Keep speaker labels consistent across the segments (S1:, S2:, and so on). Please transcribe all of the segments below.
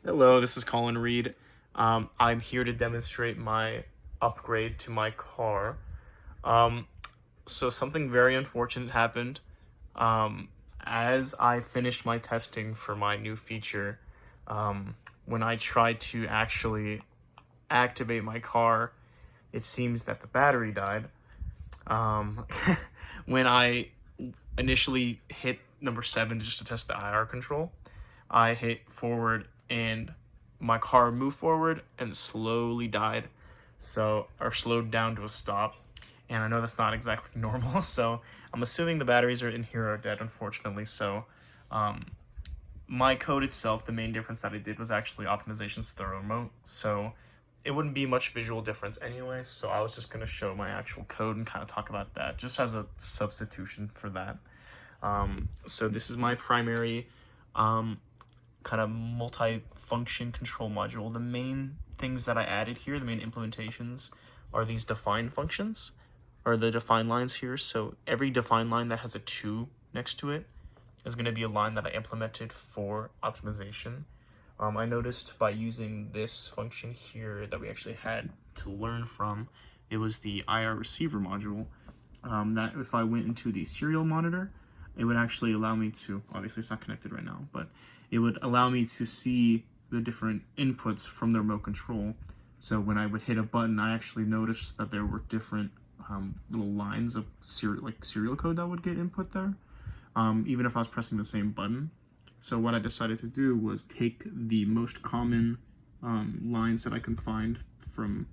S1: Hello, this is Colin Reed. I'm here to demonstrate my upgrade to my car. Um, so something very unfortunate happened. As I finished my testing for my new feature, when I tried to actually activate my car, it seems that the battery died. Um, when I initially hit number 7 just to test the IR control, I hit forward and my car moved forward and slowly died, or slowed down to a stop. And I know that's not exactly normal, so I'm assuming the batteries in here are dead, unfortunately. So my code itself, the main difference that I did was actually optimizations to the remote, so it wouldn't be much visual difference anyway. So I was just going to show my actual code and kind of talk about that just as a substitution for that. So this is my primary kind of multi-function control module. The main things that I added here, the main implementations, are these define functions, or the define lines here. So every define line that has a 2 next to it is going to be a line that I implemented for optimization. I noticed by using this function here that we actually had to learn from, it was the IR receiver module, that if I went into the serial monitor, it would actually allow me to, obviously it's not connected right now, but it would allow me to see the different inputs from the remote control. So when I would hit a button, I actually noticed that there were different little lines of serial code that would get input there, even if I was pressing the same button. So what I decided to do was take the most common lines that I can find from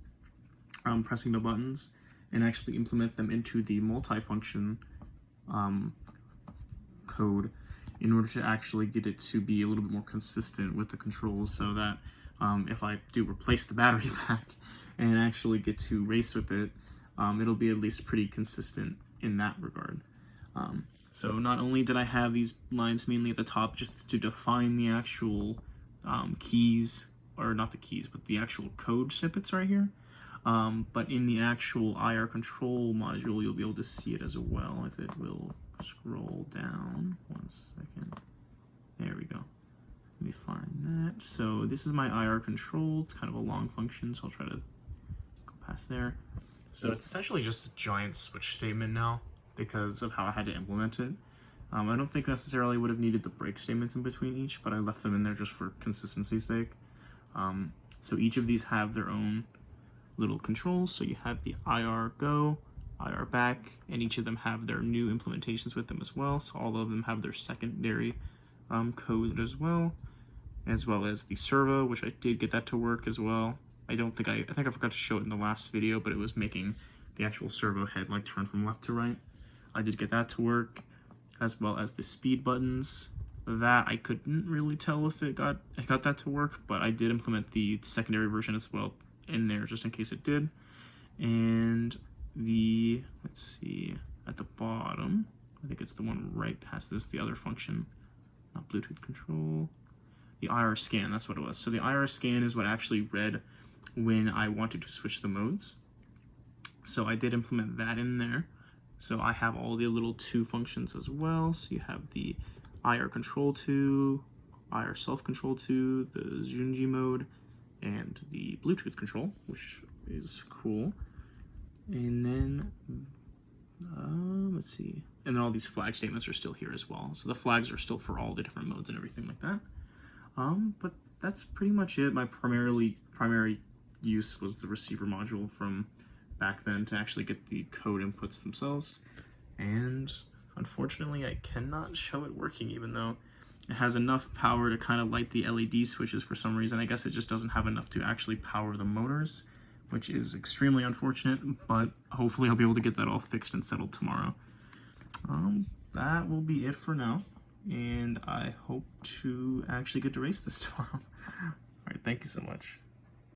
S1: pressing the buttons and actually implement them into the multifunction code in order to actually get it to be a little bit more consistent with the controls, so that if I do replace the battery pack and actually get to race with it, it'll be at least pretty consistent in that regard. So not only did I have these lines mainly at the top just to define the actual keys, or not the keys, but the actual code snippets right here, but in the actual IR control module, you'll be able to see it as well if it will scroll down. 1 second. There we go. Let me find that. So this is my IR control. It's kind of a long function, so I'll try to go past there. So it's essentially just a giant switch statement now because of how I had to implement it. I don't think necessarily would have needed the break statements in between each, but I left them in there just for consistency's sake. So each of these have their own little controls. So you have the IR go, IR back, and each of them have their new implementations with them as well. So all of them have their secondary code as well as the servo, which I did get that to work as well. I think I forgot to show it in the last video, but it was making the actual servo head like turn from left to right. I did get that to work, as well as the speed buttons. That I couldn't really tell if I got that to work, but I did implement the secondary version as well in there just in case it did. And let's see, at the bottom, I think it's the one right past this, the other function, not Bluetooth control, the IR scan, that's what it was. So the IR scan is what actually read when I wanted to switch the modes. So I did implement that in there. So I have all the little 2 functions as well. So you have the IR control 2, IR self control 2, the Zunji mode, and the Bluetooth control, which is cool. And then, let's see. And then all these flag statements are still here as well. So the flags are still for all the different modes and everything like that. But that's pretty much it. My primary use was the receiver module from back then to actually get the code inputs themselves. And unfortunately, I cannot show it working, even though it has enough power to kind of light the LED switches for some reason. I guess it just doesn't have enough to actually power the motors, which is extremely unfortunate, but hopefully I'll be able to get that all fixed and settled tomorrow. That will be it for now, and I hope to actually get to race this tomorrow. Alright, thank you so much.